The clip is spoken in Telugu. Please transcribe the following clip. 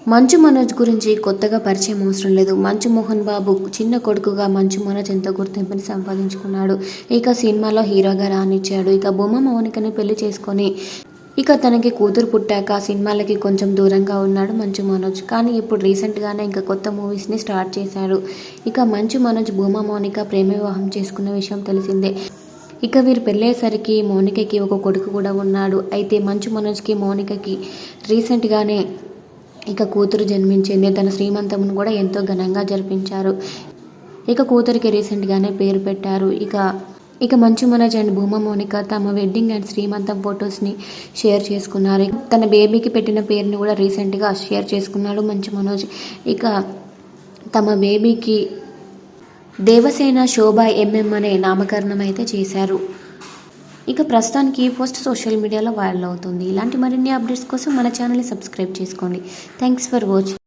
మంచు మనోజ్ గురించి కొత్తగా పరిచయం అవసరం లేదు. మంచు మోహన్ బాబు చిన్న కొడుకుగా మంచు మనోజ్ ఎంతో గుర్తింపుని సంపాదించుకున్నాడు. ఇక సినిమాలో హీరోగా రానిచ్చాడు. ఇక భూమా మౌనికని పెళ్లి చేసుకొని ఇక తనకి కూతురు పుట్టాక సినిమాలకి కొంచెం దూరంగా ఉన్నాడు మంచు మనోజ్. కానీ ఇప్పుడు రీసెంట్గానే ఇంకా కొత్త మూవీస్ని స్టార్ట్ చేశాడు. ఇక మంచు మనోజ్ భూమా మౌనిక ప్రేమ వివాహం చేసుకున్న విషయం తెలిసిందే. ఇక వీరు పెళ్ళేసరికి మౌనికకి ఒక కొడుకు కూడా ఉన్నాడు. అయితే మంచు మనోజ్కి మౌనికకి రీసెంట్గానే ఇక కూతురు జన్మించింది. తన శ్రీమంతమును కూడా ఎంతో ఘనంగా జరిపించారు. ఇక కూతురికి రీసెంట్గానే పేరు పెట్టారు. ఇక మంచు మనోజ్ అండ్ భూమా మౌనిక తమ వెడ్డింగ్ అండ్ శ్రీమంతం ఫొటోస్ని షేర్ చేసుకున్నారు. తన బేబీకి పెట్టిన పేరుని కూడా రీసెంట్గా షేర్ చేసుకున్నాడు మంచు మనోజ్. ఇక తమ బేబీకి దేవసేన శోభ ఎంఎం అనే నామకరణం అయితే చేశారు. ఇక ప్రస్తుతానికి ఈ పోస్ట్ సోషల్ మీడియాలో వైరల్ అవుతుంది. ఇలాంటి మరిన్ని అప్డేట్స్ కోసం మన ఛానల్ని సబ్స్క్రైబ్ చేసుకోండి. Thanks for watching.